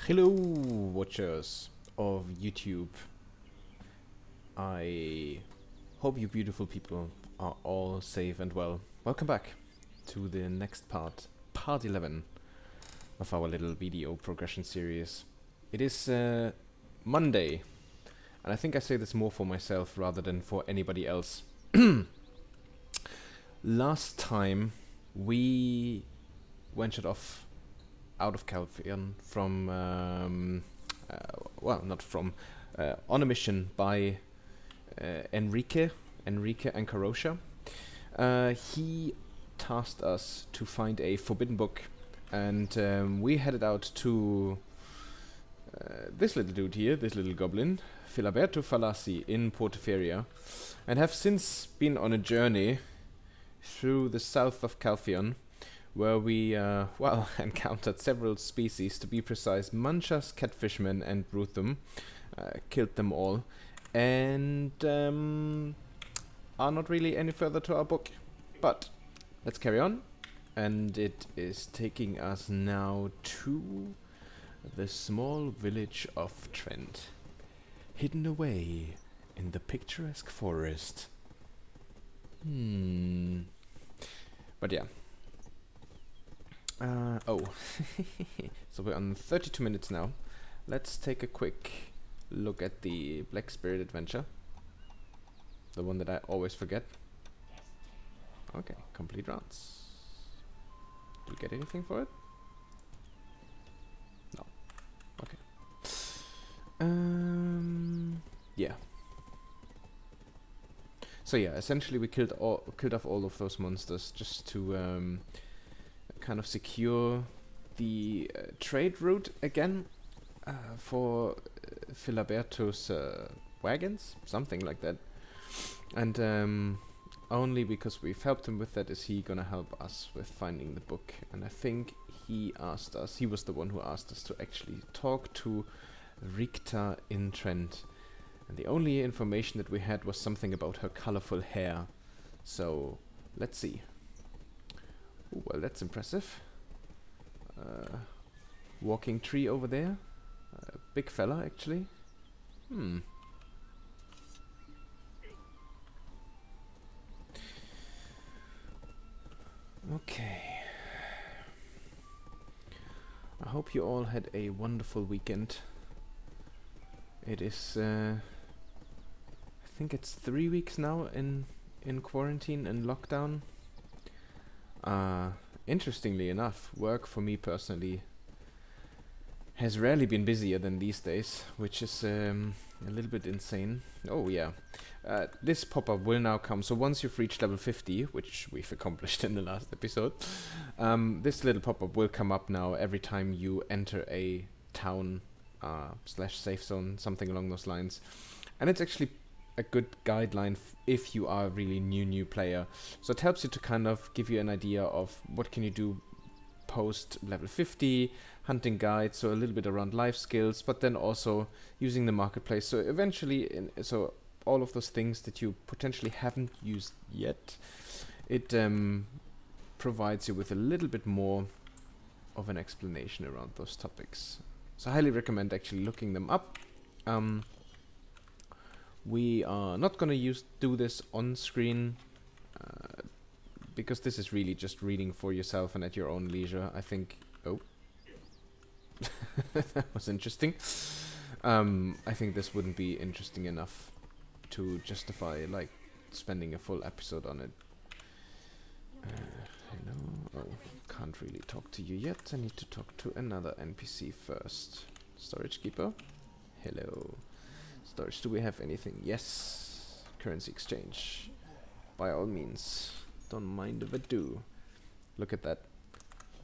Hello, watchers of YouTube. I hope you beautiful people are all safe and well. Welcome back to the next part 11 of our little BDO progression series. It is Monday, and I think I say this more for myself rather than for anybody else. Last time we ventured off out of Calvian from, well, not from, on a mission by Enrique and Carosha. He tasked us to find a forbidden book, and we headed out to this little dude here, this little goblin, Filiberto Falassi in Portaferia, and have since been on a journey through the south of Calphion, where we, well, encountered several species, to be precise, Manchas, Catfishmen, and Bruthum. Killed them all, and are not really any further to our book. But let's carry on, and it is taking us now to the small village of Trent, hidden away in the picturesque forest. But yeah. Oh, so we're on 32 minutes now. Let's take a quick look at the Black Spirit adventure. The one that I always forget. Okay, complete rounds. Do we get anything for it? No. Okay. Yeah. So yeah, essentially we killed off all of those monsters just to kind of secure the trade route again for Filiberto's wagons, something like that. And only because we've helped him with that is he gonna help us with finding the book. And I think he was the one who asked us to actually talk to Ricta in Trent. And the only information that we had was something about her colorful hair. So let's see. Ooh, well, that's impressive. Walking tree over there. Big fella, actually. Okay. I hope you all had a wonderful weekend. It is, I think it's 3 weeks now in quarantine and lockdown. Interestingly enough, work for me personally has rarely been busier than these days, which is a little bit insane. Oh yeah, this pop-up will now come. So once you've reached level 50, which we've accomplished in the last episode, this little pop-up will come up now every time you enter a town slash safe zone, something along those lines. And it's actually a good guideline if you are a really new player. So it helps you to kind of give you an idea of what can you do post level 50, hunting guides, so a little bit around life skills, but then also using the marketplace. So eventually, so all of those things that you potentially haven't used yet, it provides you with a little bit more of an explanation around those topics. So I highly recommend actually looking them up. We are not going to do this on screen because this is really just reading for yourself and at your own leisure. I think. Oh, that was interesting. I think this wouldn't be interesting enough to justify like spending a full episode on it. Hello. Oh, can't really talk to you yet. I need to talk to another NPC first. Storage keeper. Hello. Storage, do we have anything? Yes. Currency exchange. By all means. Don't mind if I do. Look at that.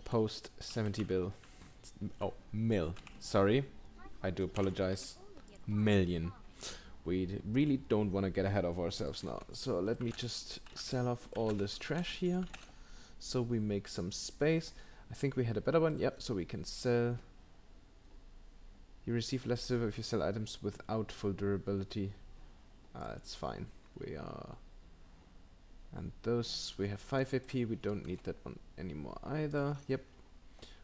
Post 70 bill. Oh, mil. Sorry. I do apologize. Million. We really don't want to get ahead of ourselves now. So let me just sell off all this trash here. So we make some space. I think we had a better one. Yep, so we can sell. You receive less silver if you sell items without full durability. That's fine. We are... And those, we have 5 AP. We don't need that one anymore either. Yep.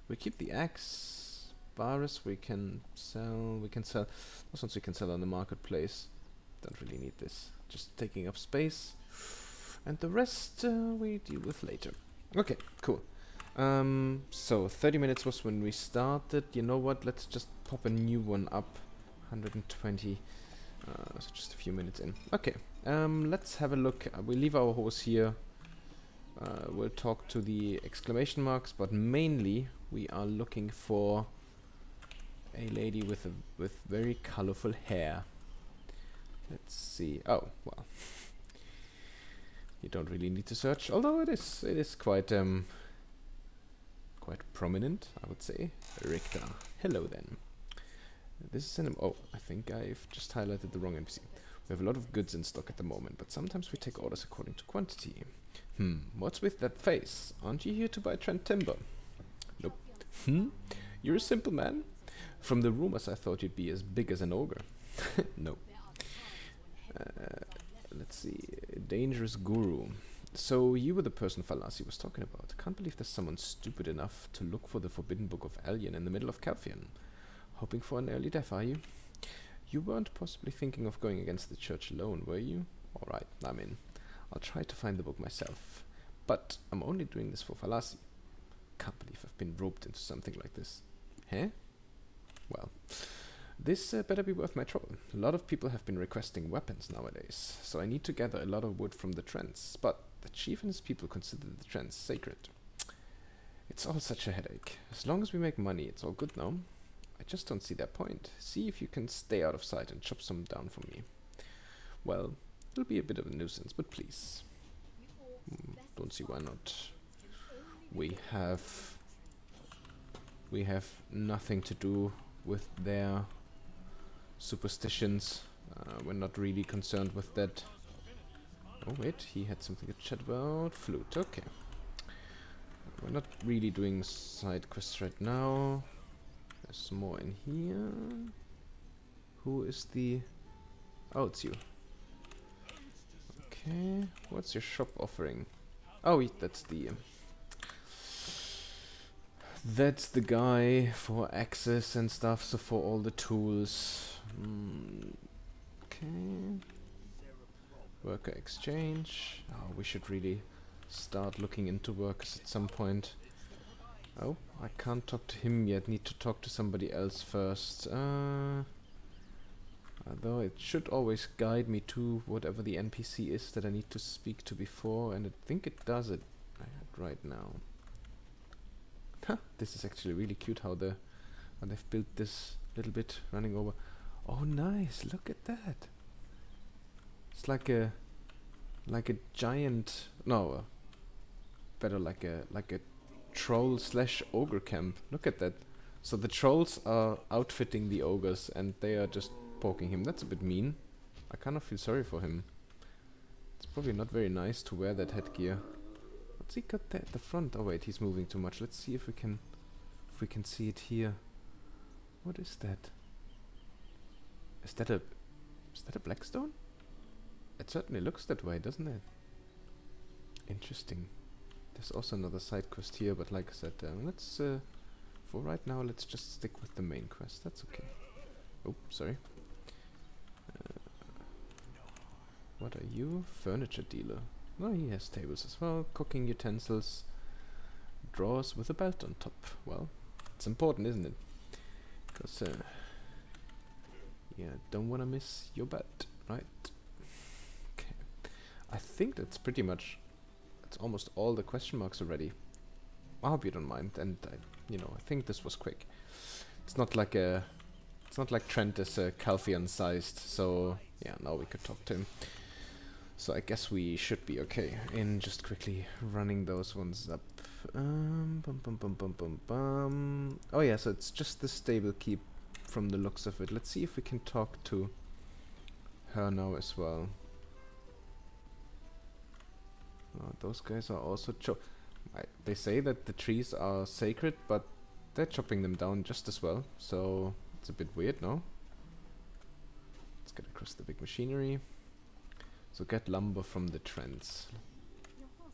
We keep the axe. bars we can sell. We can sell those ones we can sell on the marketplace. Don't really need this. Just taking up space. And the rest we deal with later. Okay, cool. So 30 minutes was when we started. You know what? Let's just pop a new one up. 120. So just a few minutes in. Okay. Let's have a look. We'll leave our horse here. We'll talk to the exclamation marks, but mainly we are looking for a lady with very colorful hair. Let's see. Oh, well. You don't really need to search, although it is quite prominent, I would say. Richter. Hello then. This is an oh, I think I've just highlighted the wrong NPC. We have a lot of goods in stock at the moment, but sometimes we take orders according to quantity. What's with that face? Aren't you here to buy Trent timber? Nope. You're a simple man? From the rumors I thought you'd be as big as an ogre. No. Let's see. Dangerous guru. So you were the person Falasi was talking about. Can't believe there's someone stupid enough to look for the forbidden book of Alien in the middle of Calfian. Hoping for an early death, are you? You weren't possibly thinking of going against the church alone, were you? Alright, I'm in. I'll try to find the book myself. But I'm only doing this for Falasi. Can't believe I've been roped into something like this. Huh? Well, this better be worth my trouble. A lot of people have been requesting weapons nowadays, so I need to gather a lot of wood from the Trents, but the chief and his people consider the Trents sacred. It's all such a headache. As long as we make money, it's all good now. I just don't see that point. See if you can stay out of sight and chop some down for me. Well, it'll be a bit of a nuisance, but please. Don't see why not. We have nothing to do with their superstitions. We're not really concerned with that. Oh wait, he had something to chat about. Flute, okay. We're not really doing side quests right now. There's more in here. Who is the... Oh, it's you. Okay, what's your shop offering? Oh, that's the... That's the guy for access and stuff, so for all the tools. Okay. Worker exchange. Oh, we should really start looking into workers at some point. Oh, I can't talk to him yet. Need to talk to somebody else first. Although it should always guide me to whatever the NPC is that I need to speak to before, and I think it does it right now. Huh, this is actually really cute how they've built this little bit running over. Oh nice, look at that. It's like a giant, no, better like a troll / ogre camp. Look at that. So the trolls are outfitting the ogres and they are just poking him. That's a bit mean. I kind of feel sorry for him. It's probably not very nice to wear that headgear. What's he got there at the front? Oh wait, he's moving too much. Let's see if we can see it here. What is that? Is that a blackstone? It certainly looks that way, doesn't it? Interesting. There's also another side quest here, but like I said, let's for right now let's just stick with the main quest. That's okay. Oh, sorry. What are you? Furniture dealer. Oh, he has tables as well, cooking utensils, drawers with a belt on top. Well, it's important, isn't it? Because, yeah, don't want to miss your belt, right? Okay. I think that's pretty much, that's almost all the question marks already. I hope you don't mind, and I think this was quick. It's not like Trent is Calfian sized, so yeah, now we could talk to him. So I guess we should be okay in just quickly running those ones up. Oh yeah, so it's just the stable keep from the looks of it. Let's see if we can talk to her now as well. Oh, those guys are also they say that the trees are sacred, but they're chopping them down just as well. So it's a bit weird, no? Let's get across the big machinery. So get lumber from the Trents.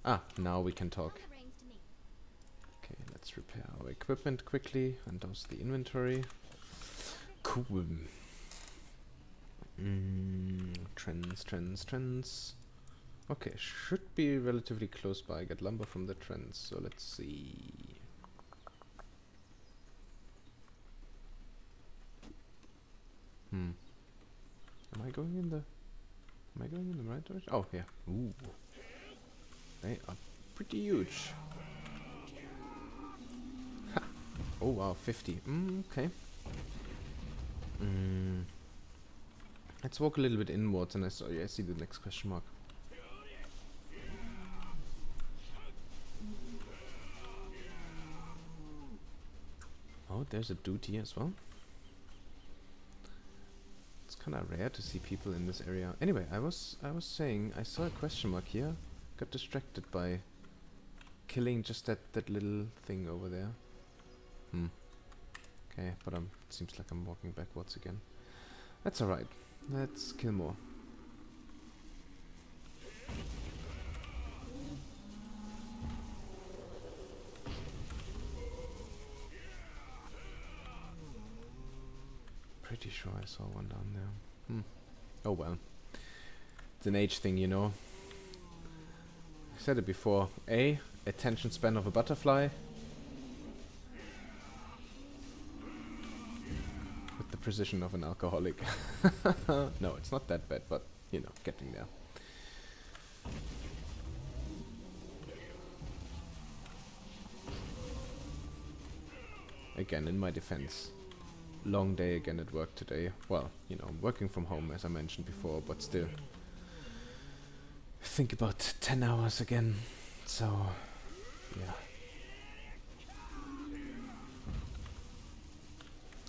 Ah, now we can talk. Okay, let's repair our equipment quickly and dose the inventory. Cool. Trends. Okay, should be relatively close by. Get lumber from the Trents, so let's see. Am I going in the right direction? Oh, yeah. Ooh. They are pretty huge. Ha. Oh wow, 50. Okay. Let's walk a little bit inwards, and I see the next question mark. Oh, there's a dude here as well. It's kind of rare to see people in this area. Anyway, I was saying I saw a question mark here. Got distracted by killing just that little thing over there. Okay, but it seems like I'm walking backwards again. That's alright. Let's kill more. Pretty sure I saw one down there. Oh well. It's an age thing, you know. I said it before. Attention span of a butterfly. With the precision of an alcoholic. No, it's not that bad, but, you know, getting there. Again, in my defense. Long day again at work today. Well, you know, I'm working from home as I mentioned before, but still. I think about 10 hours again. So, yeah.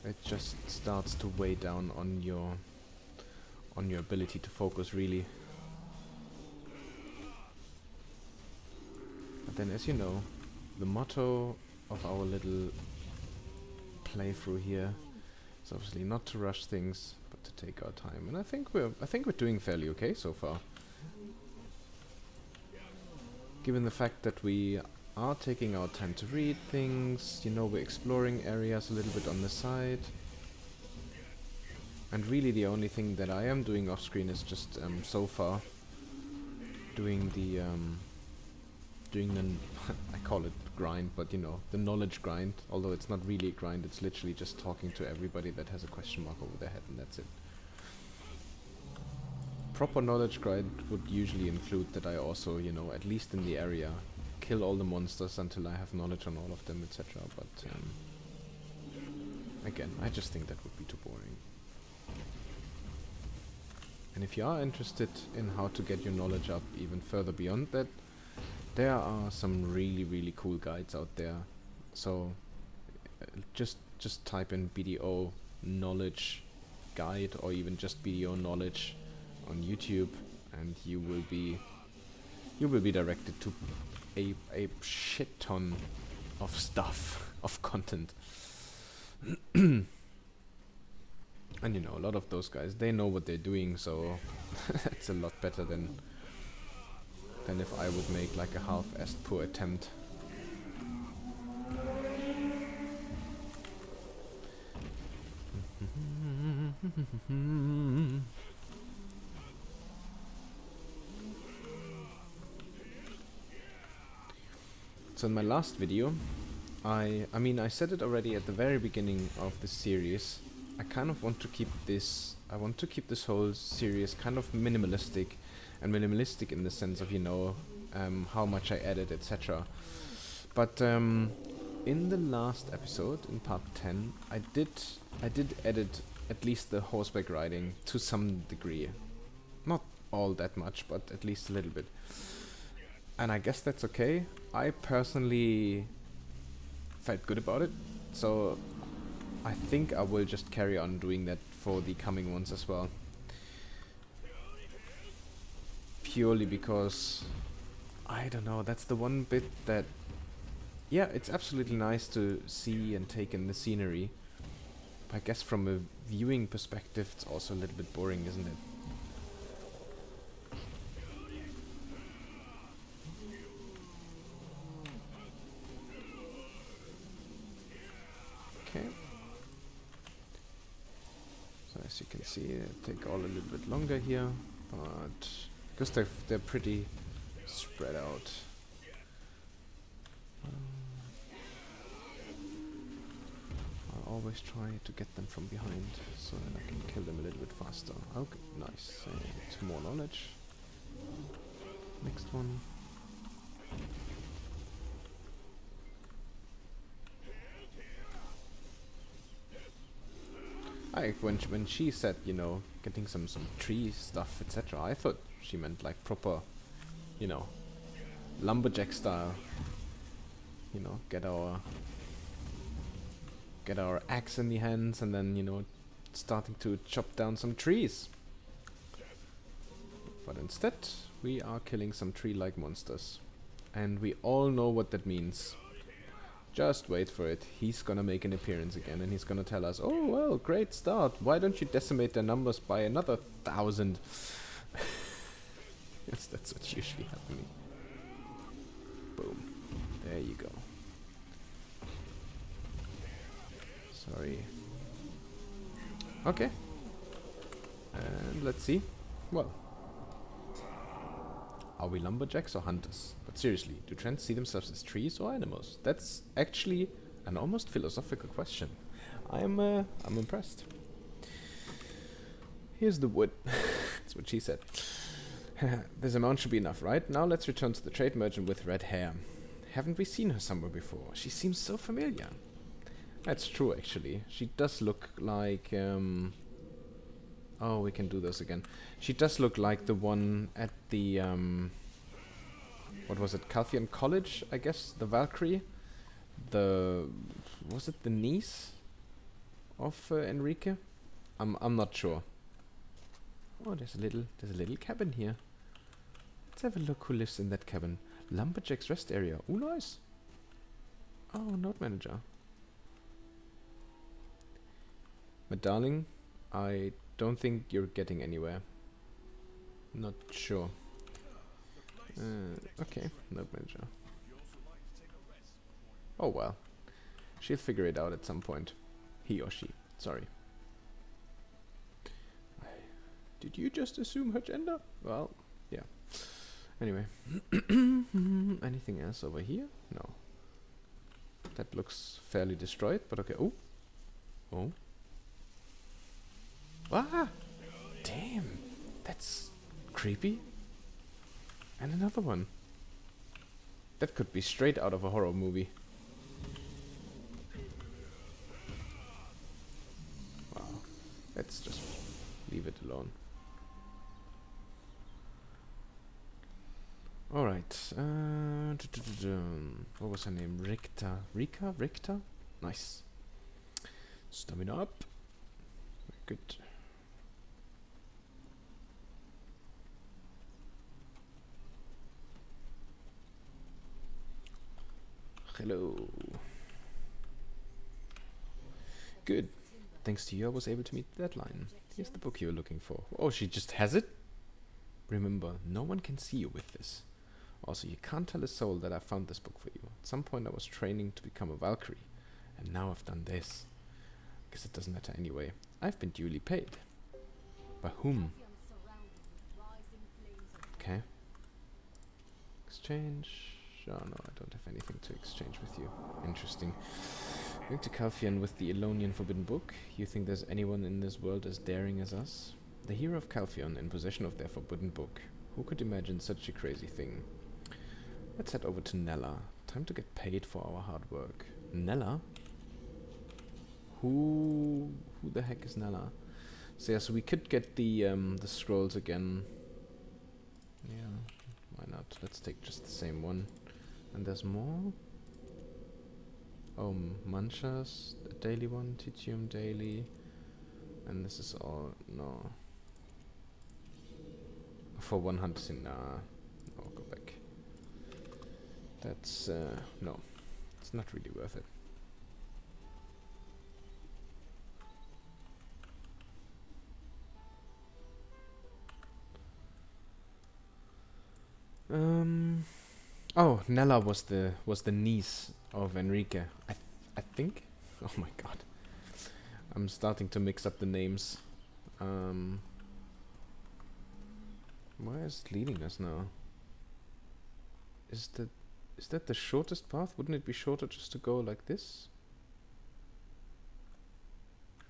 It just starts to weigh down on your ability to focus, really. But then, as you know, the motto of our little playthrough here is obviously not to rush things, but to take our time. And I think we're doing fairly okay so far. Given the fact that we are taking our time to read things, you know, we're exploring areas a little bit on the side. And really the only thing that I am doing off screen is just so far doing the I call it grind, but you know, the knowledge grind, although it's not really a grind, it's literally just talking to everybody that has a question mark over their head, and that's it. Proper knowledge grind would usually include that I also, you know, at least in the area, kill all the monsters until I have knowledge on all of them, etc. But again, I just think that would be too boring. And if you are interested in how to get your knowledge up even further beyond that, there are some really cool guides out there. So just type in BDO knowledge guide, or even just BDO knowledge on YouTube, and you will be directed to a shit ton of stuff, of content. And you know, a lot of those guys, they know what they're doing, so it's a lot better than if I would make like a half-assed poor attempt. So in my last video, I mean I said it already at the very beginning of the series, I kind of want to keep this whole series kind of minimalistic, and minimalistic in the sense of, you know, how much I edit, etc. But in the last episode, in part 10, I did edit at least the horseback riding to some degree. Not all that much, but at least a little bit. And I guess that's okay. I personally felt good about it, so I think I will just carry on doing that for the coming ones as well. Purely because, I don't know, that's the one bit that, yeah, it's absolutely nice to see and take in the scenery. But I guess from a viewing perspective, it's also a little bit boring, isn't it? As you can see, it take all a little bit longer here, but because they're pretty spread out. I'll always try to get them from behind so that I can kill them a little bit faster. Okay, nice. 2 more knowledge. Next one. When she said, you know, getting some tree stuff, etc., I thought she meant like proper, you know, lumberjack style. You know, get our axe in the hands and then, you know, starting to chop down some trees. But instead, we are killing some tree-like monsters. And we all know what that means. Just wait for it. He's gonna make an appearance again and he's gonna tell us, oh, well, great start. Why don't you decimate their numbers by another 1,000? Yes, that's what's usually happening. Boom. There you go. Sorry. Okay. And let's see. Well. Are we lumberjacks or hunters? But seriously, do Trents see themselves as trees or animals? That's actually an almost philosophical question. I'm impressed. Here's the wood. That's what she said. This amount should be enough, right? Now let's return to the trade merchant with red hair. Haven't we seen her somewhere before? She seems so familiar. That's true, actually. She does look like... Oh, we can do this again. She does look like the one at the... what was it? Calthian College, I guess? The Valkyrie? Was it the niece of Enrique? I'm not sure. Oh, there's a little cabin here. Let's have a look who lives in that cabin. Lumberjack's rest area. Oh, nice. Oh, note manager. My darling, I don't think you're getting anywhere. Not sure. Okay, note manager. Oh well. She'll figure it out at some point. He or she. Sorry. Did you just assume her gender? Well, yeah. Anyway. Anything else over here? No. That looks fairly destroyed, but okay. Oh. Oh. Ah! Damn! That's creepy. And another one. That could be straight out of a horror movie. Wow. Let's just leave it alone. Alright. What was her name? Ricta. Rika? Ricta? Nice. Stamina up. Good. Hello. Good. Thanks to you, I was able to meet the deadline. Here's the book you were looking for. Oh, she just has it? Remember, no one can see you with this. Also, you can't tell a soul that I found this book for you. At some point I was training to become a Valkyrie. And now I've done this. Guess it doesn't matter anyway. I've been duly paid. By whom? Okay. Exchange. Oh no, I don't have anything to exchange with you. Interesting. Going to Calthian with the Elonian Forbidden Book. You think there's anyone in this world as daring as us? The hero of Calthian in possession of their Forbidden Book. Who could imagine such a crazy thing? Let's head over to Nella. Time to get paid for our hard work. Nella? Who the heck is Nella? So yeah, so we could get the scrolls again. Yeah, why not? Let's take just the same one. And there's more? Oh, Manchas, the daily one, Titium daily. And this is all, no. For 100, nah. No, go back. That's, no. It's not really worth it. Oh, Nella was the niece of Enrique. I think. Oh my god, I'm starting to mix up the names. Where is it leading us now? Is that the shortest path? Wouldn't it be shorter just to go like this?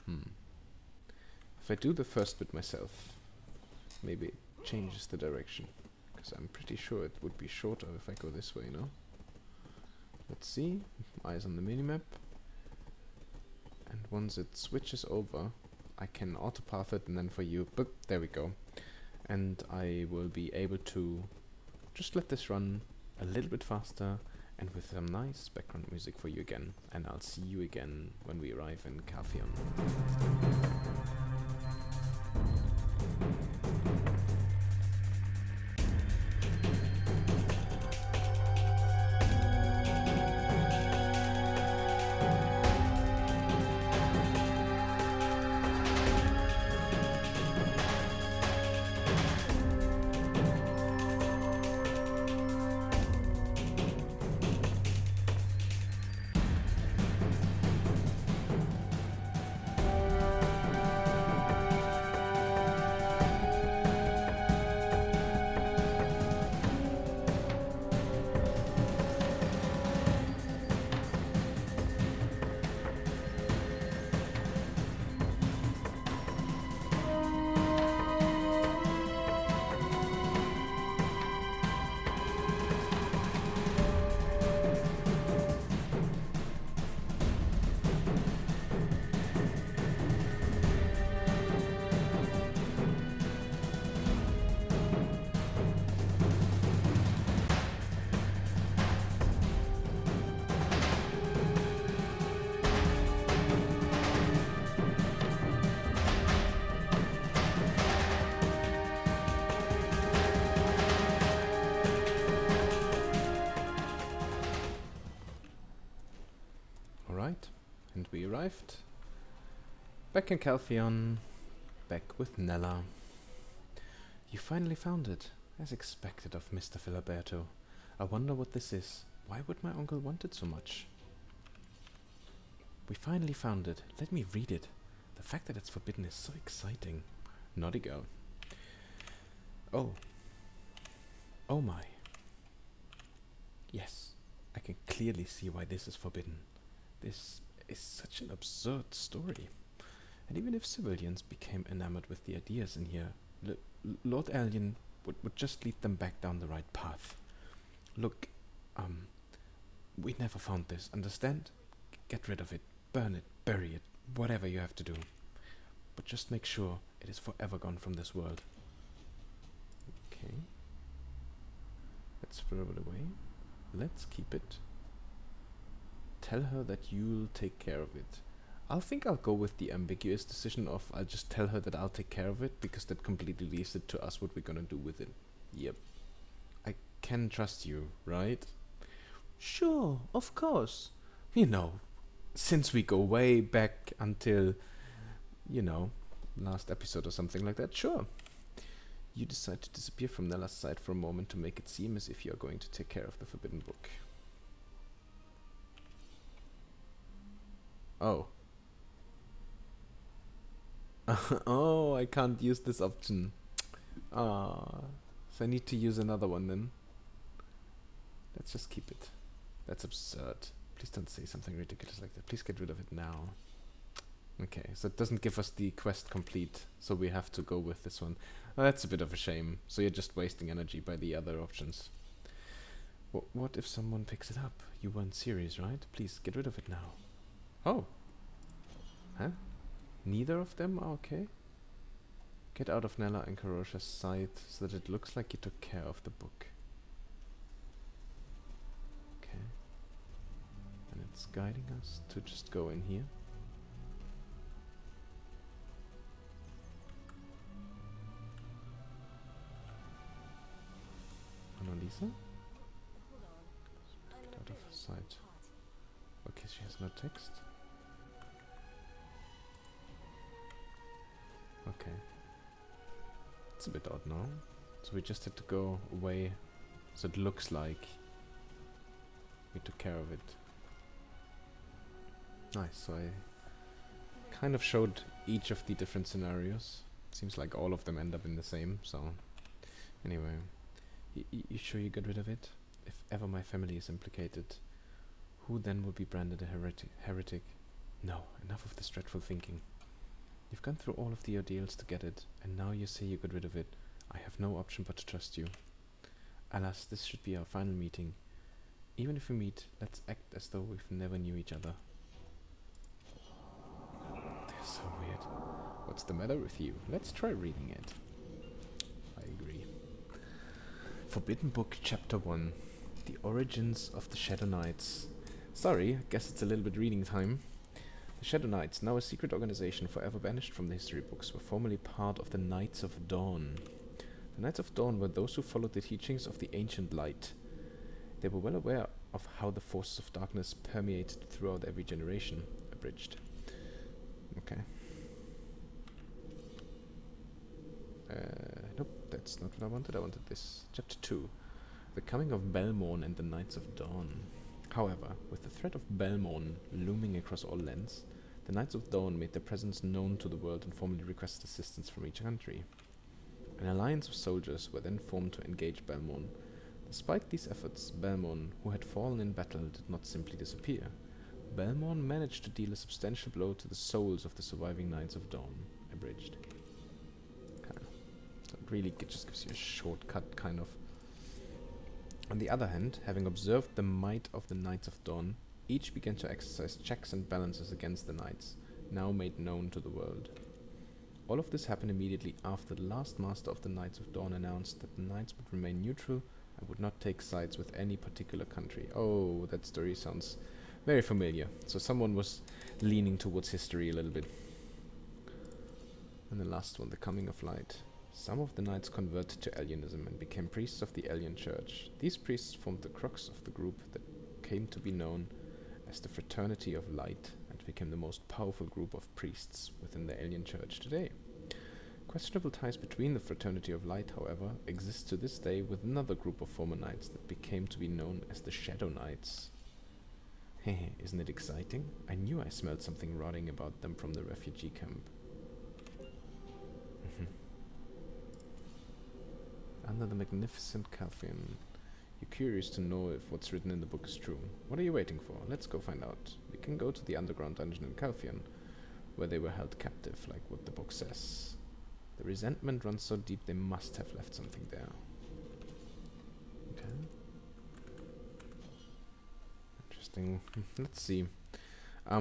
If I do the first bit myself, maybe it changes the direction. Because I'm pretty sure it would be shorter if I go this way, no? Let's see. Eyes on the minimap. And once it switches over, I can autopath it and then for you, but there we go. And I will be able to just let this run a little bit faster and with some nice background music for you again. And I'll see you again when we arrive in Kaffion. And we arrived. Back in Calpheon. Back with Nella. You finally found it, as expected of Mr. Filiberto. I wonder what this is. Why would my uncle want it so much? We finally found it. Let me read it. The fact that it's forbidden is so exciting. Naughty girl. Oh. Oh my. Yes, I can clearly see why this is forbidden. This is such an absurd story. And even if civilians became enamored with the ideas in here, Lord Alien would just lead them back down the right path. Look, we never found this, understand? Get rid of it, burn it, bury it, whatever you have to do. But just make sure it is forever gone from this world. Okay. Let's throw it away. Let's keep it. Tell her that you'll take care of it. I think I'll go with the ambiguous decision of I'll just tell her that I'll take care of it, because that completely leaves it to us what we're gonna do with it. Yep. I can trust you, right? Sure, of course. You know, since we go way back until, you know, last episode or something like that, sure. You decide to disappear from Nella's side for a moment to make it seem as if you are going to take care of the forbidden book. Oh. Oh, I can't use this option. Ah, so I need to use another one then. Let's just keep it. That's absurd. Please don't say something ridiculous like that. Please get rid of it now. Okay, so it doesn't give us the quest complete, so we have to go with this one. That's a bit of a shame. So you're just wasting energy by the other options. What if someone picks it up? You weren't serious, right? Please get rid of it now. Oh. Huh? Neither of them are okay? Get out of Nella and Karosha's sight so that it looks like you took care of the book. Okay. And it's guiding us to just go in here. Annalisa? Get out of her sight. Okay, she has no text. Okay. It's a bit odd now. So we just had to go away so it looks like we took care of it. Nice, so I kind of showed each of the different scenarios. Seems like all of them end up in the same, so... Anyway. You sure you got rid of it? If ever my family is implicated, who then will be branded a heretic? No, enough of this dreadful thinking. You've gone through all of the ordeals to get it, and now you say you got rid of it. I have no option but to trust you. Alas, this should be our final meeting. Even if we meet, let's act as though we've never knew each other. They're so weird. What's the matter with you? Let's try reading it. I agree. Forbidden Book, Chapter 1. The Origins of the Shadow Knights. Sorry, I guess it's a little bit reading time. The Shadow Knights, now a secret organization forever banished from the history books, were formerly part of the Knights of Dawn. The Knights of Dawn were those who followed the teachings of the Ancient Light. They were well aware of how the forces of darkness permeated throughout every generation. Abridged. Okay. Nope, that's not what I wanted. I wanted this. Chapter 2. The Coming of Belmorn and the Knights of Dawn. However, with the threat of Belmorn looming across all lands, the Knights of Dawn made their presence known to the world and formally requested assistance from each country. An alliance of soldiers were then formed to engage Belmorn. Despite these efforts, Belmorn, who had fallen in battle, did not simply disappear. Belmorn managed to deal a substantial blow to the souls of the surviving Knights of Dawn. Abridged. So it really just gives you a shortcut, kind of. On the other hand, having observed the might of the Knights of Dawn, each began to exercise checks and balances against the Knights, now made known to the world. All of this happened immediately after the last Master of the Knights of Dawn announced that the Knights would remain neutral and would not take sides with any particular country. Oh, that story sounds very familiar. So someone was leaning towards history a little bit. And the last one, the Coming of Light. Some of the knights converted to Alienism and became priests of the Alien Church. These priests formed the crux of the group that came to be known as the Fraternity of Light and became the most powerful group of priests within the Alien Church today. Questionable ties between the Fraternity of Light, however, exist to this day with another group of former knights that became to be known as the Shadow Knights. Hehe, isn't it exciting? I knew I smelled something rotting about them from the refugee camp. Under the magnificent Calphian. You're curious to know if what's written in the book is true. What are you waiting for? Let's go find out. We can go to the underground dungeon in Calphian, where they were held captive, like what the book says. The resentment runs so deep they must have left something there. Okay. Interesting. Let's see. I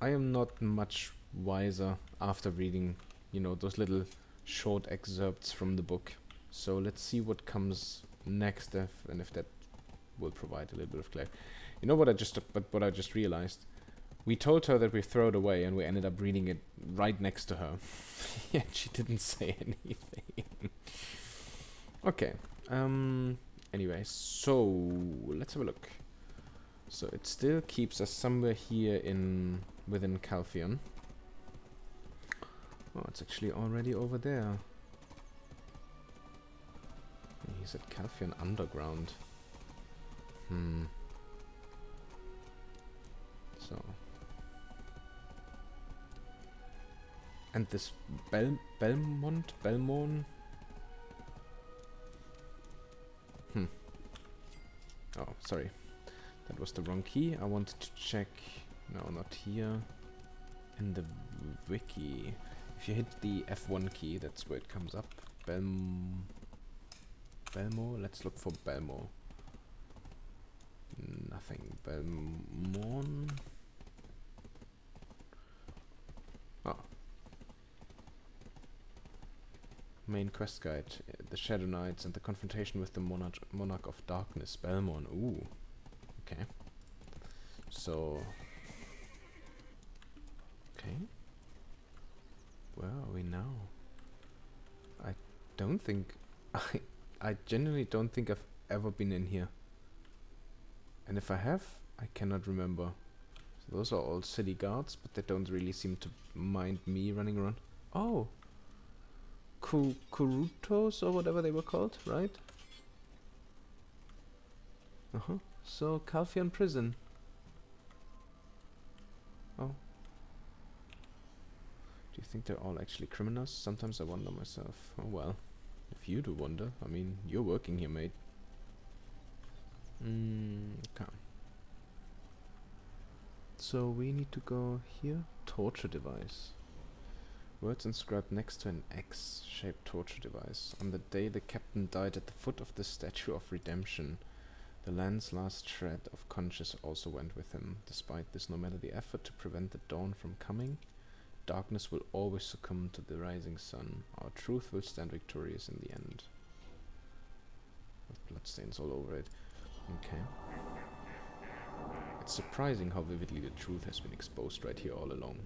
am not much wiser after reading, those little short excerpts from the book. So let's see what comes next, and if that will provide a little bit of clarity. You know what I just realized? We told her that we throw it away, and we ended up reading it right next to her. Yet she didn't say anything. Okay. Anyway, so let's have a look. So it still keeps us somewhere here within Calphion. Oh, it's actually already over there. He's at Calphion Underground. So. And this Belmorn? Oh, sorry. That was the wrong key. I wanted to check... No, not here. In the wiki. If you hit the F1 key, that's where it comes up. Belmore? Let's look for Belmore. Nothing. Belmorn? Oh. Main quest guide. The Shadow Knights and the confrontation with the Monarch of Darkness. Belmorn. Ooh. Okay. So... Okay. Where are we now? I don't think... I genuinely don't think I've ever been in here. And if I have, I cannot remember. So those are all city guards, but they don't really seem to mind me running around. Oh! Kurutos or whatever they were called, right? So, Calphion Prison. Oh. Do you think they're all actually criminals? Sometimes I wonder myself. Oh well. If you do wonder, I mean, you're working here, mate. Okay. So we need to go here. Torture device. Words inscribed next to an X-shaped torture device. On the day the captain died at the foot of the Statue of Redemption, the land's last shred of conscience also went with him. Despite this, no matter the effort to prevent the dawn from coming, darkness will always succumb to the rising sun. Our truth will stand victorious in the end. With bloodstains all over it. Okay. It's surprising how vividly the truth has been exposed right here all along.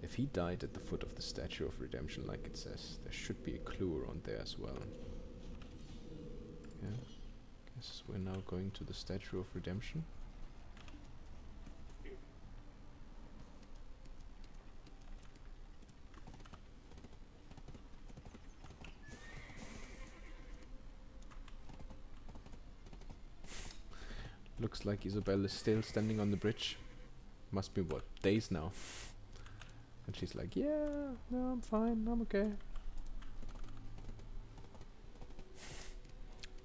If he died at the foot of the Statue of Redemption like it says, there should be a clue around there as well. Yeah. Guess we're now going to the Statue of Redemption. Looks like Isabel is still standing on the bridge. Must be what, days now. And she's like, yeah, no, I'm fine, I'm okay.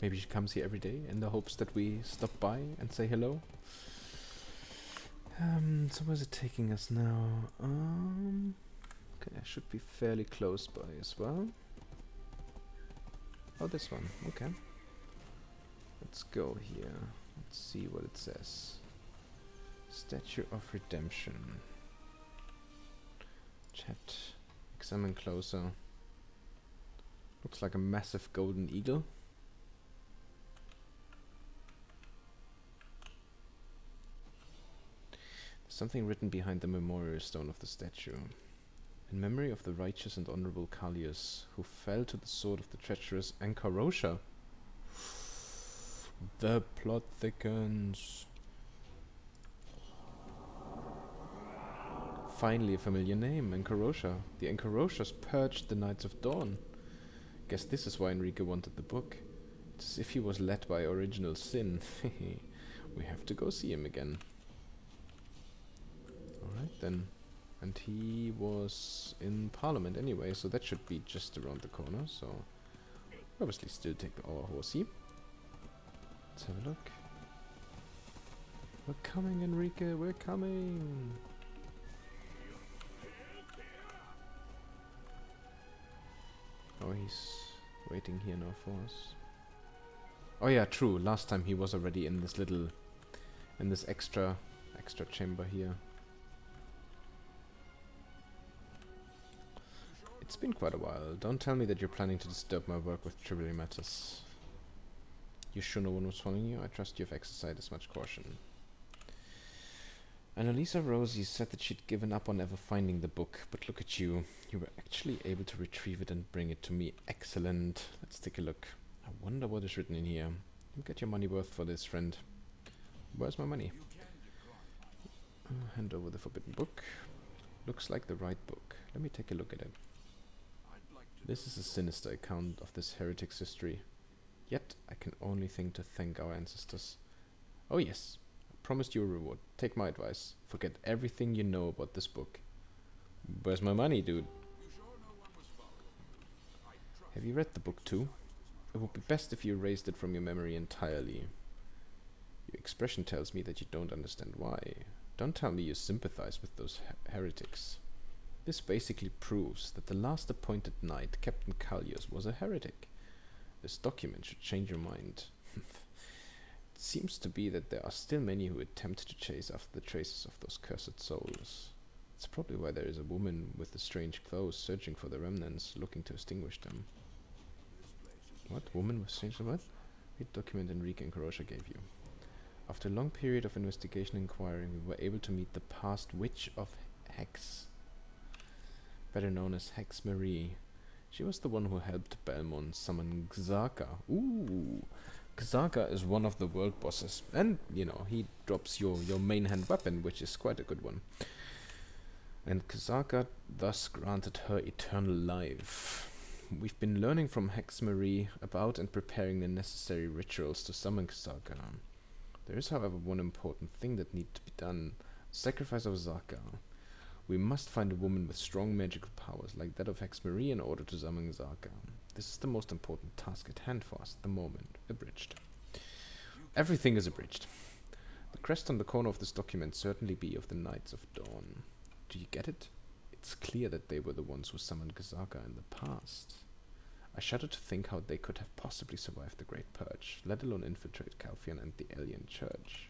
Maybe she comes here every day in the hopes that we stop by and say hello. So where's it taking us now? Okay, I should be fairly close by as well. Oh, this one, okay. Let's go here. Let's see what it says. Statue of Redemption. Chat. Examine closer. Looks like a massive golden eagle. There's something written behind the memorial stone of the statue. In memory of the righteous and honorable Kallius, who fell to the sword of the treacherous Kzarka. The plot thickens. Finally a familiar name, Kzarka. The Kzarkas purged the Knights of Dawn. Guess this is why Enrique wanted the book. It's as if he was led by original sin. We have to go see him again. Alright then. And he was in Parliament anyway, so that should be just around the corner, so obviously still take our horsey. Let's have a look. We're coming, Enrique, we're coming! Oh, he's waiting here now for us. Oh yeah, true, last time he was already in this little, in this extra chamber here. It's been quite a while. Don't tell me that you're planning to disturb my work with trivial matters. You sure no one was following you? I trust you have exercised as much caution. Annalisa Rosie said that she'd given up on ever finding the book, but look at you. You were actually able to retrieve it and bring it to me. Excellent. Let's take a look. I wonder what is written in here. You get your money worth for this, friend. Where's my money? Hand over the forbidden book. Looks like the right book. Let me take a look at it. This is a sinister account of this heretic's history. Yet, I can only think to thank our ancestors. Oh yes, I promised you a reward. Take my advice. Forget everything you know about this book. Where's my money, dude? Have you read the book too? It would be best if you erased it from your memory entirely. Your expression tells me that you don't understand why. Don't tell me you sympathize with those heretics. This basically proves that the last appointed knight, Captain Kallius, was a heretic. This document should change your mind. It seems to be that there are still many who attempt to chase after the traces of those cursed souls. It's probably why there is a woman with the strange clothes searching for the remnants, looking to extinguish them. What? Woman with strange what? Read document Enrique and Kzarka gave you. After a long period of investigation and inquiry, we were able to meet the past witch of Hex, better known as Hex Marie. She was the one who helped Belmont summon Kzarka. Ooh, Kzarka is one of the world bosses, and you know he drops your main hand weapon, which is quite a good one. And Kzarka thus granted her eternal life. We've been learning from Hex Marie about and preparing the necessary rituals to summon Kzarka. There is, however, one important thing that needs to be done: sacrifice of Kzarka. We must find a woman with strong magical powers, like that of Hexmarie, in order to summon Kzarka. This is the most important task at hand for us at the moment. Abridged. Everything is abridged. The crest on the corner of this document certainly be of the Knights of Dawn. Do you get it? It's clear that they were the ones who summoned Kzarka in the past. I shudder to think how they could have possibly survived the Great Purge, let alone infiltrate Calphion and the Alien Church.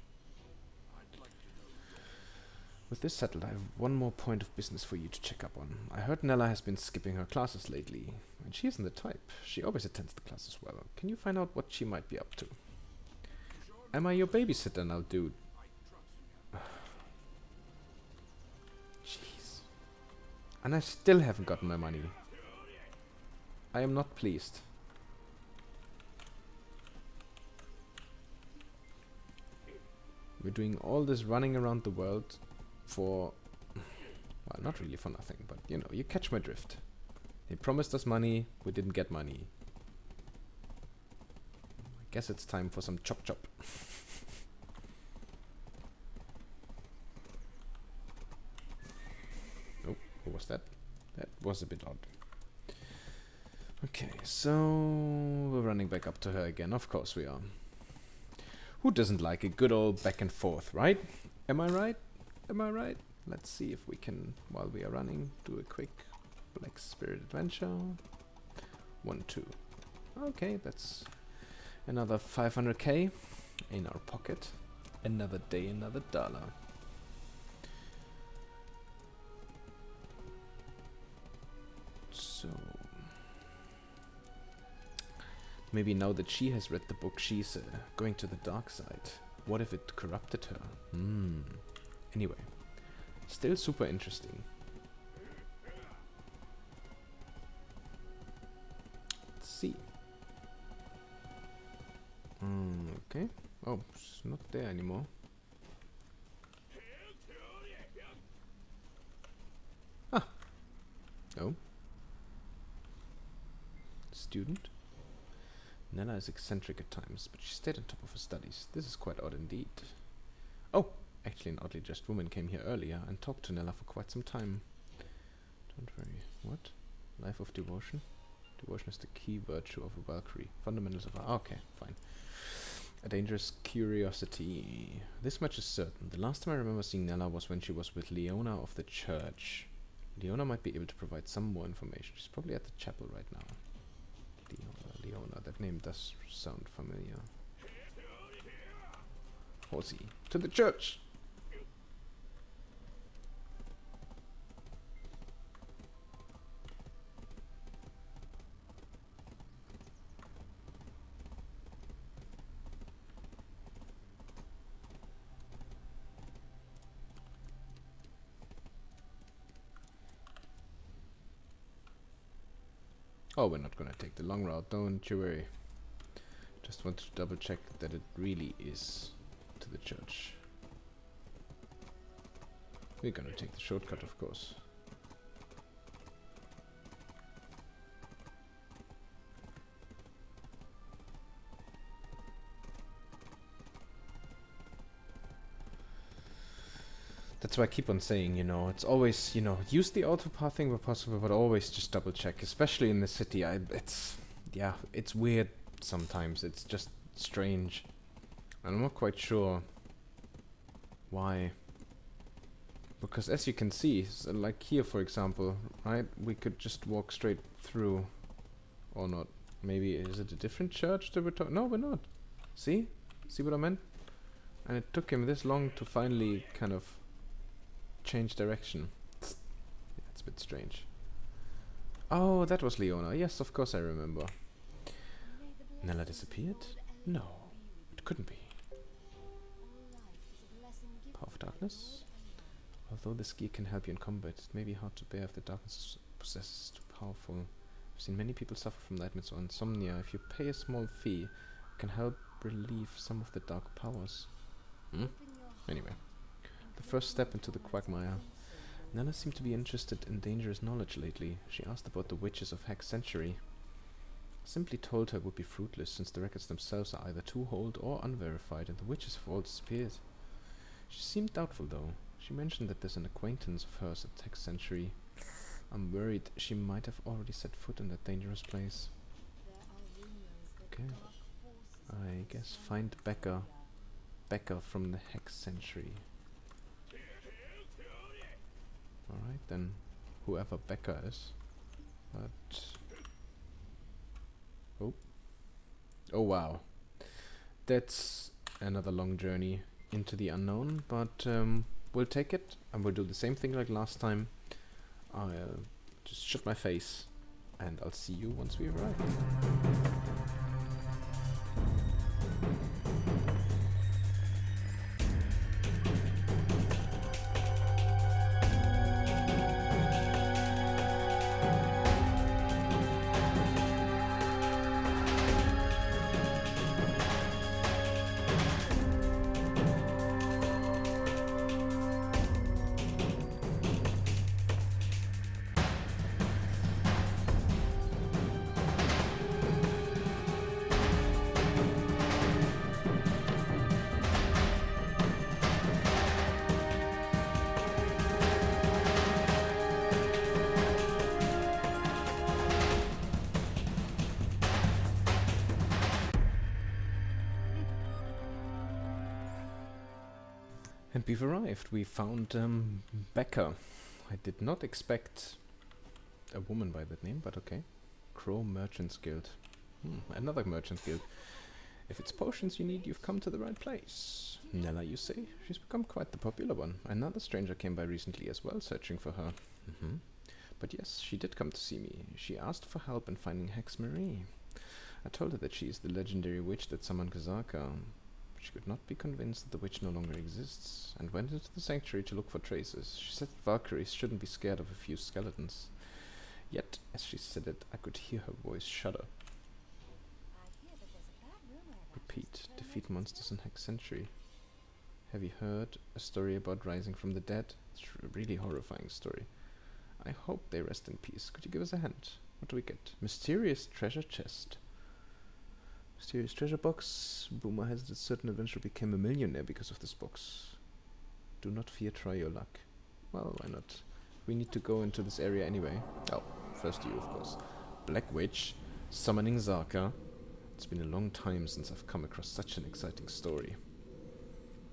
With this settled, I have one more point of business for you to check up on. I heard Nella has been skipping her classes lately, and she isn't the type. She always attends the classes well. Can you find out what she might be up to? Am I your babysitter now, dude? Jeez. And I still haven't gotten my money. I am not pleased. We're doing all this running around the world for... well, not really for nothing, but you know, you catch my drift. They promised us money, we didn't get money. I guess it's time for some chop chop. Oh, what was that? That was a bit odd. Okay, so we're running back up to her again. Of course we are. Who doesn't like a good old back and forth, right? Am I right? Am I right? Let's see if we can, while we are running, do a quick Black Spirit adventure. 1, 2. Okay, that's another 500k in our pocket. Another day, another dollar. So... maybe now that she has read the book, she's going to the dark side. What if it corrupted her? Anyway, still super interesting. Let's see. Okay. Oh, she's not there anymore. Ah. Oh. Student. Nella is eccentric at times, but she stayed on top of her studies. This is quite odd indeed. Oh, actually an oddly dressed woman came here earlier and talked to Nella for quite some time. Don't worry. What? Life of devotion? Devotion is the key virtue of a Valkyrie. Fundamentals of a... okay, fine. A dangerous curiosity. This much is certain. The last time I remember seeing Nella was when she was with Leona of the church. Leona might be able to provide some more information. She's probably at the chapel right now. Leona, that name does sound familiar. Horsey, to the church! Oh, we're not gonna take the long route, don't you worry. Just want to double check that it really is to the church. We're gonna take the shortcut, of course. That's why I keep on saying, you know, it's always, you know, use the autopathing where possible, but always just double check, especially in the city. Yeah, it's weird sometimes. It's just strange. And I'm not quite sure why. Because as you can see, so like here, for example, right, we could just walk straight through, or not. Maybe, is it a different church that we're talking? No, we're not. See? See what I meant? And it took him this long to finally kind of change direction. Yeah, it's a bit strange. Oh, that was Leona. Yes, of course I remember. Nella disappeared? No, it couldn't be. Power of darkness? Although this gear can help you in combat, it may be hard to bear if the darkness possesses too powerful. I've seen many people suffer from nightmares or insomnia. If you pay a small fee, it can help relieve some of the dark powers. Anyway. The first step into the quagmire. Nella seemed to be interested in dangerous knowledge lately. She asked about the witches of Hex Century. I simply told her it would be fruitless, since the records themselves are either too old or unverified, and the witches have all disappeared. She seemed doubtful, though. She mentioned that there's an acquaintance of hers at Tech Century. I'm worried she might have already set foot in that dangerous place. Okay. I guess find Becca. Becca from the Hex Century. Alright then, whoever Becca is. But... oh. Oh wow. That's another long journey into the unknown, but we'll take it and we'll do the same thing like last time. I'll just shut my face and I'll see you once we arrive. And we've arrived. We found Becca. I did not expect a woman by that name, but okay. Crow Merchants Guild. Another Merchants Guild. If it's potions you need, you've come to the right place. Nella, you say? She's become quite the popular one. Another stranger came by recently as well, searching for her. But yes, she did come to see me. She asked for help in finding Hex Marie. I told her that she is the legendary witch that summoned Kzarka. She could not be convinced that the witch no longer exists, and went into the sanctuary to look for traces. She said Valkyries shouldn't be scared of a few skeletons. Yet, as she said it, I could hear her voice shudder. Repeat. Defeat monsters in Hex Century. Have you heard a story about rising from the dead? It's a really horrifying story. I hope they rest in peace. Could you give us a hint? What do we get? Mysterious treasure chest. Mysterious treasure box. Boomer has that certain adventurer became a millionaire because of this box. Do not fear, try your luck. Well, why not? We need to go into this area anyway. Oh, first you, of course. Black Witch, summoning Kzarka. It's been a long time since I've come across such an exciting story.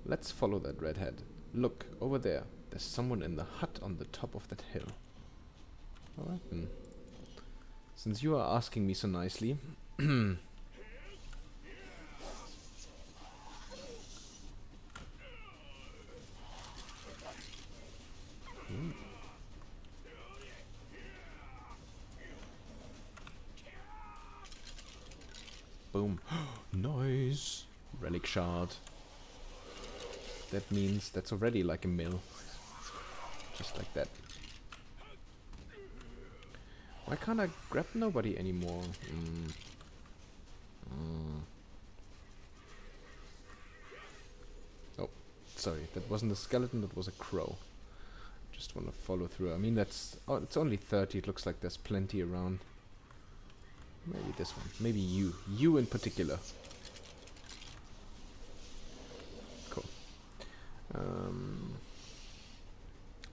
Let's follow that redhead. Look, over there. There's someone in the hut on the top of that hill. Alright then. Since you are asking me so nicely... Boom. Nice. Relic shard. That means that's already like a mill. Just like that. Why can't I grab nobody anymore? Oh, sorry. That wasn't a skeleton, that was a crow. Just want to follow through. I mean, that's... oh, it's only 30. It looks like there's plenty around. Maybe this one. Maybe you. You in particular. Cool.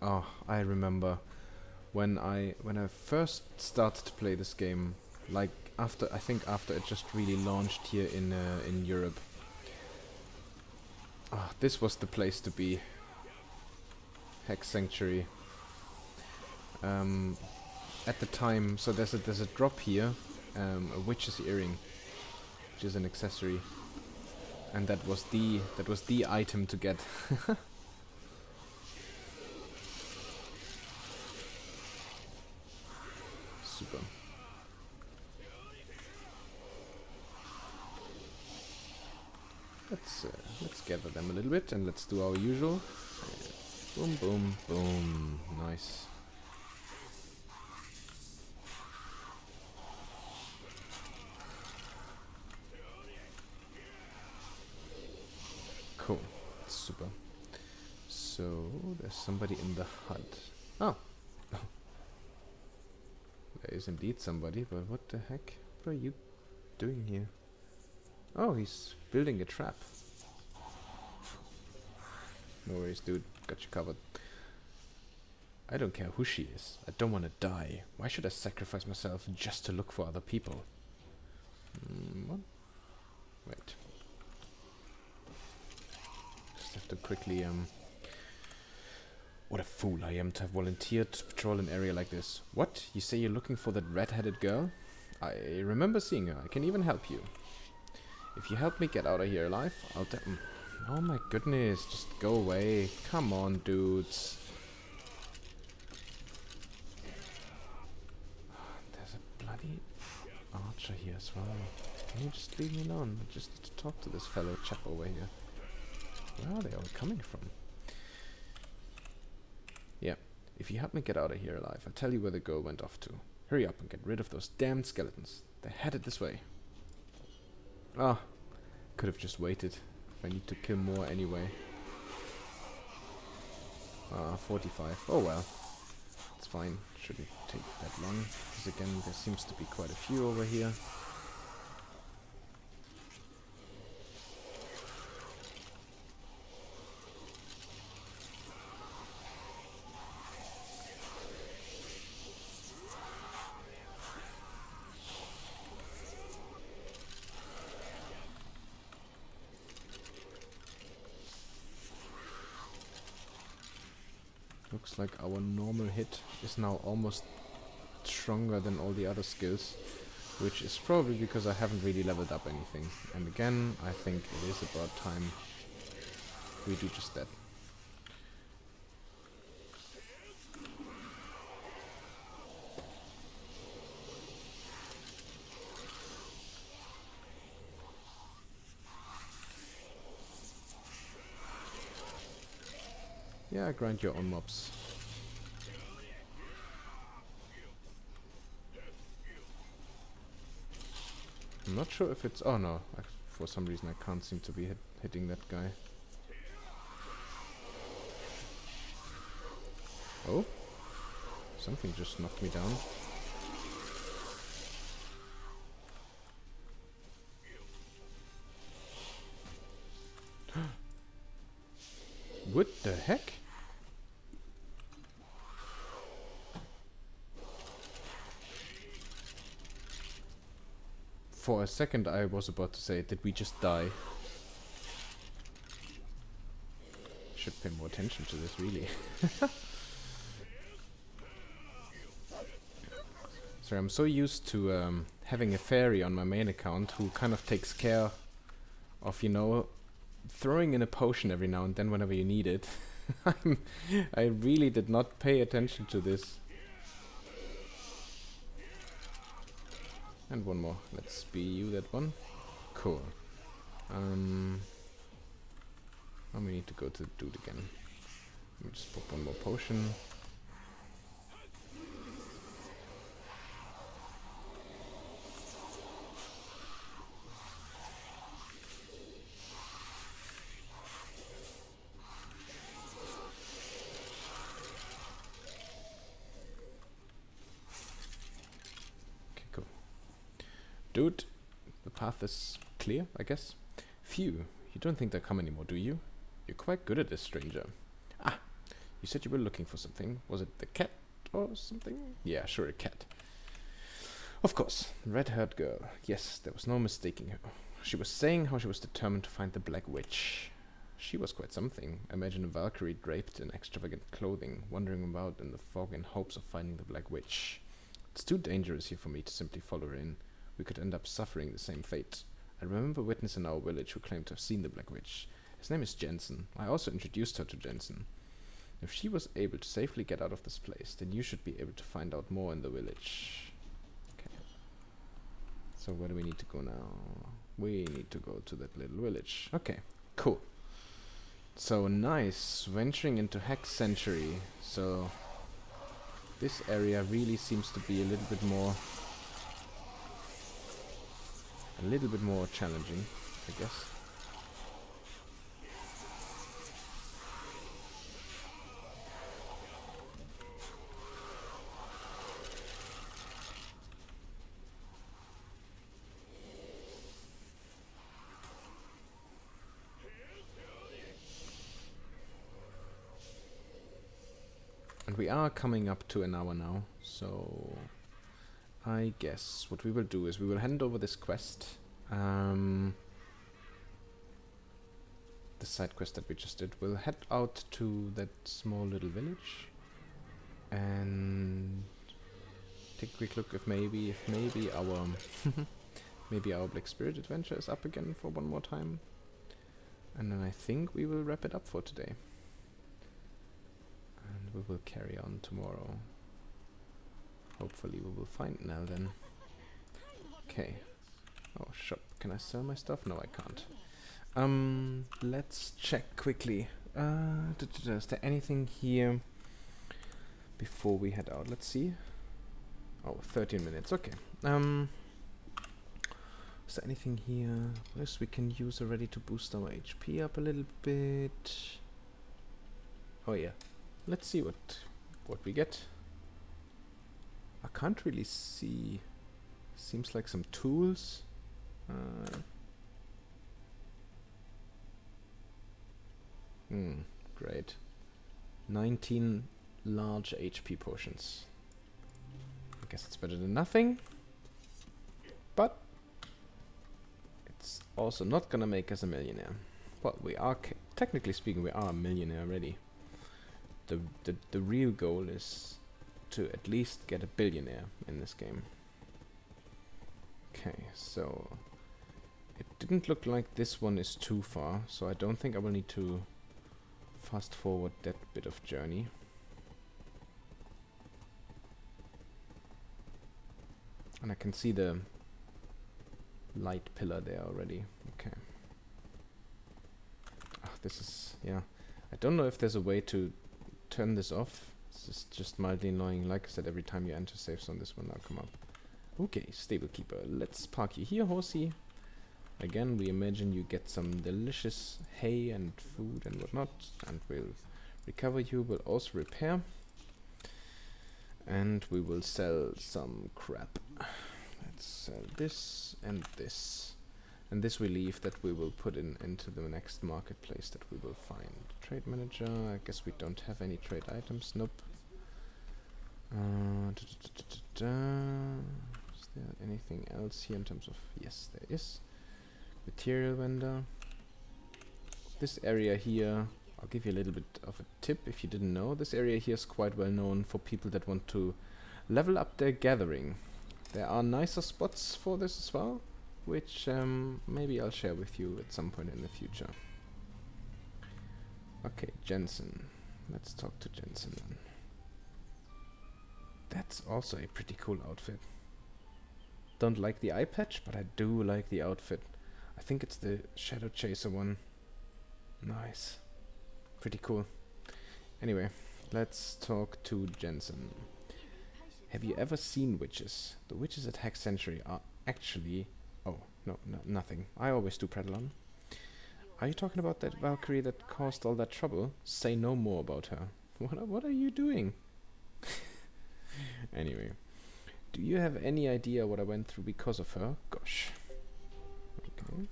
Oh, I remember when I first started to play this game, like after it just really launched here in Europe. This was the place to be. Hex Sanctuary. At the time, so there's a drop here. A witch's earring, which is an accessory, and that was the item to get. Super. Let's gather them a little bit and let's do our usual. Boom, boom, boom. Nice. Cool. Super. So, there's somebody in the hut. Oh! There is indeed somebody, but what the heck? What are you doing here? Oh, he's building a trap. No worries, dude. got you covered. I don't care who she is. I don't want to die. Why should I sacrifice myself just to look for other people? What? Wait. Just have to quickly, What a fool I am to have volunteered to patrol an area like this. What? You say you're looking for that red-headed girl? I remember seeing her. I can even help you. If you help me get out of here alive, I'll oh my goodness, just go away. Come on, dudes. There's a bloody archer here as well. Can you just leave me alone? I just need to talk to this fellow chap over here. Where are they all coming from? Yeah, if you help me get out of here alive, I'll tell you where the girl went off to. Hurry up and get rid of those damned skeletons. They're headed this way. Ah, could have just waited. If I need to kill more anyway. 45. Oh well. It's fine. Shouldn't take that long. Because again, there seems to be quite a few over here. Looks like our normal hit is now almost stronger than all the other skills, which is probably because I haven't really leveled up anything. And again, I think it is about time we do just that. Yeah, grind your own mobs. I'm not sure if it's... Oh no, for some reason I can't seem to be hitting that guy. Oh? Something just knocked me down. What the heck? For a second I was about to say, did we just die? Should pay more attention to this, really. Sorry, I'm so used to having a fairy on my main account who kind of takes care of, you know, throwing in a potion every now and then whenever you need it. I really did not pay attention to this. And one more. Let's be you, that one. Cool. And we need to go to the dude again. Let me just put one more potion. Dude, the path is clear, I guess. Phew, you don't think they'll come anymore, do you? You're quite good at this, stranger. Ah, you said you were looking for something. Was it the cat or something? Yeah, sure, a cat. Of course, red-haired girl. Yes, there was no mistaking her. She was saying how she was determined to find the Black Witch. She was quite something. Imagine a Valkyrie draped in extravagant clothing, wandering about in the fog in hopes of finding the Black Witch. It's too dangerous here for me to simply follow her in. We could end up suffering the same fate. I remember a witness in our village who claimed to have seen the Black Witch. His name is Jensen. I also introduced her to Jensen. If she was able to safely get out of this place, then you should be able to find out more in the village. Okay. So where do we need to go now? We need to go to that little village. Okay, cool. So nice. Venturing into Hex Sanctuary. So this area really seems to be a little bit more challenging, I guess. And we are coming up to an hour now, so I guess what we will do is we will hand over this quest, the side quest that we just did. We'll head out to that small little village and take a quick look if maybe our maybe our Black Spirit adventure is up again for one more time, and then I think we will wrap it up for today. And we will carry on tomorrow. Hopefully we will find Nell then. Okay. Oh, shop. Can I sell my stuff? No, I can't. Let's check quickly. Is there anything here before we head out? Let's see. Oh, 13 minutes. Okay. Is there anything here? Yes, we can use already to boost our HP up a little bit. Oh yeah. Let's see what we get. I can't really see. Seems like some tools. Great. 19 large HP potions. I guess it's better than nothing. But it's also not gonna make us a millionaire. Well, we are, technically speaking, we are a millionaire already. The real goal is to at least get a billionaire in this game. Okay, so it didn't look like this one is too far, so I don't think I will need to fast forward that bit of journey. And I can see the light pillar there already. Okay. This is, yeah. I don't know if there's a way to turn this off. This is just mildly annoying. Like I said, every time you enter safe zone, this will now come up. Okay, stable keeper. Let's park you here, horsey. Again, we imagine you get some delicious hay and food and whatnot, and we'll recover you. We'll also repair, and we will sell some crap. Let's sell this and this, and this we leave that we will put into the next marketplace that we will find. Trade manager. I guess we don't have any trade items. Nope. Is there anything else here in terms of... Yes, there is. Material vendor. This area here, I'll give you a little bit of a tip if you didn't know. This area here is quite well known for people that want to level up their gathering. There are nicer spots for this as well, which maybe I'll share with you at some point in the future. Okay, Jensen. Let's talk to Jensen then. That's also a pretty cool outfit. Don't like the eye patch, but I do like the outfit. I think it's the Shadow Chaser one. Nice. Pretty cool. Anyway, let's talk to Jensen. Have you ever seen witches? The witches at Hack Century are actually... Oh, no, nothing. I always do prattle on. Are you talking about that Valkyrie that caused all that trouble? Say no more about her. What are you doing? Anyway. Do you have any idea what I went through because of her? Gosh. Okay.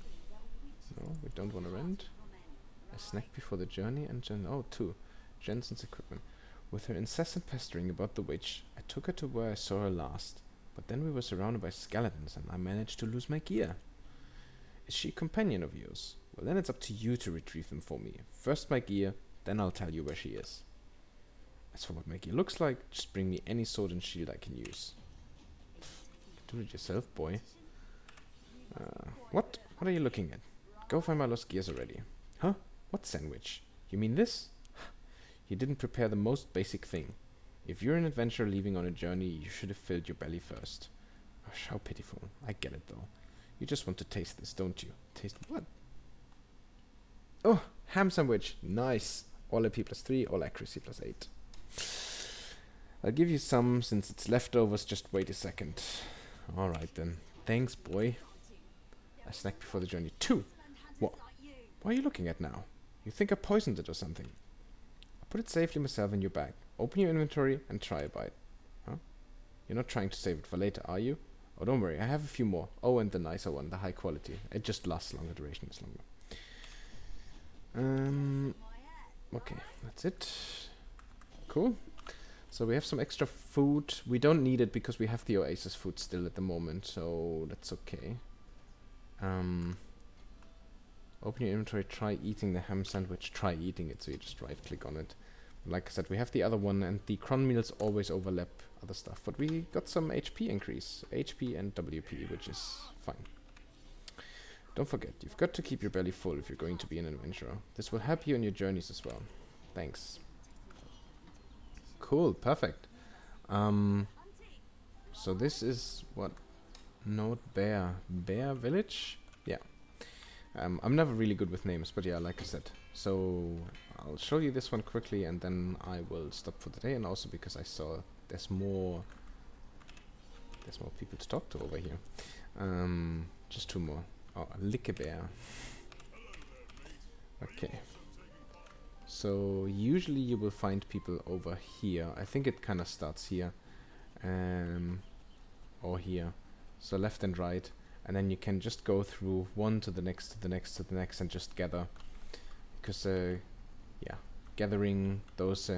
No, we don't want to rent. A snack before the journey and two. Jensen's equipment. With her incessant pestering about the witch, I took her to where I saw her last. But then we were surrounded by skeletons and I managed to lose my gear. Is she a companion of yours? Well, then it's up to you to retrieve them for me. First my gear, then I'll tell you where she is. As for what my gear looks like, just bring me any sword and shield I can use. Do it yourself, boy. What are you looking at? Go find my lost gears already. Huh? What sandwich? You mean this? You didn't prepare the most basic thing. If you're an adventurer leaving on a journey, you should have filled your belly first. Gosh, how pitiful. I get it, though. You just want to taste this, don't you? Taste what? Oh, ham sandwich. Nice. All AP +3, all accuracy +8. I'll give you some, since it's leftovers. Just wait a second. Alright, then. Thanks, boy. A snack before the journey. 2. What? What are you looking at now? You think I poisoned it or something? I put it safely myself in your bag. Open your inventory and try a bite. Huh? You're not trying to save it for later, are you? Oh, don't worry, I have a few more. Oh, and the nicer one, the high quality. It just lasts longer, duration is longer. Okay, that's it. Cool. So we have some extra food. We don't need it because we have the Oasis food still at the moment, so that's okay. Open your inventory, try eating the ham sandwich, try eating it, so you just right click on it. Like I said, we have the other one, and the cron meals always overlap other stuff, but we got some HP increase, HP and WP, which is fine. Don't forget, you've got to keep your belly full if you're going to be an adventurer. This will help you in your journeys as well. Thanks. Cool, perfect. So this is what? Note Bear Village? Yeah. I'm never really good with names, but yeah, like I said. So I'll show you this one quickly, and then I will stop for the day, and also because I saw there's more people to talk to over here. Just 2 more. Oh, Lick Bear. Okay. So usually you will find people over here. I think it kind of starts here. Or here. So left and right. And then you can just go through one to the next, to the next, to the next, and just gather. Because, yeah, gathering those,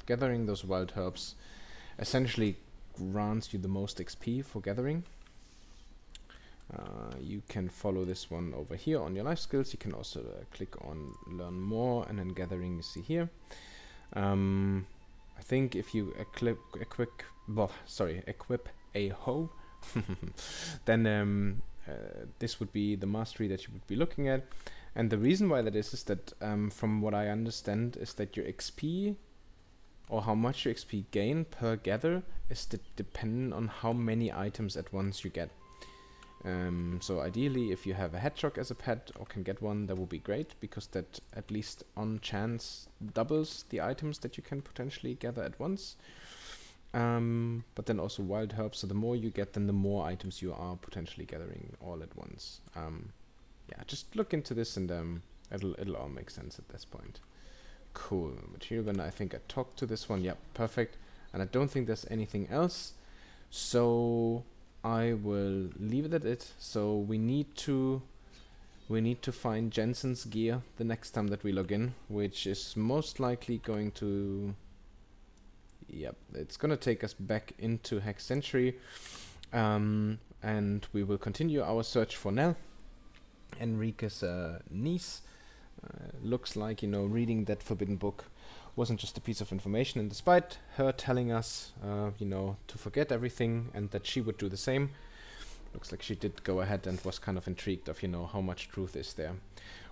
gathering those wild herbs essentially grants you the most XP for gathering. You can follow this one over here on your life skills. You can also click on learn more, and then gathering you see here. I think if you equip a hoe, then this would be the mastery that you would be looking at. And the reason why that is that from what I understand is that your XP, or how much your XP gain per gather, is dependent on how many items at once you get. So ideally, if you have a hedgehog as a pet or can get one, that would be great, because that at least on chance doubles the items that you can potentially gather at once. But then also wild herbs, so the more you get, then the more items you are potentially gathering all at once. Yeah, just look into this, and it'll all make sense at this point. Cool. Material vendor, I think I talked to this one. Yep, perfect. And I don't think there's anything else. So I will leave it at it. So we need to find Jensen's gear the next time that we log in, which is most likely going to, yep, it's gonna take us back into Hex Century, and we will continue our search for Nell, Enrique's niece. Looks like, you know, reading that forbidden book wasn't just a piece of information, and despite her telling us, you know, to forget everything and that she would do the same, looks like she did go ahead and was kind of intrigued of, you know, how much truth is there.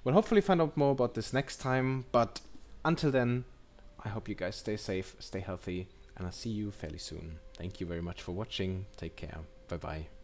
We'll hopefully find out more about this next time, but until then, I hope you guys stay safe, stay healthy, and I'll see you fairly soon. Thank you very much for watching. Take care. Bye-bye.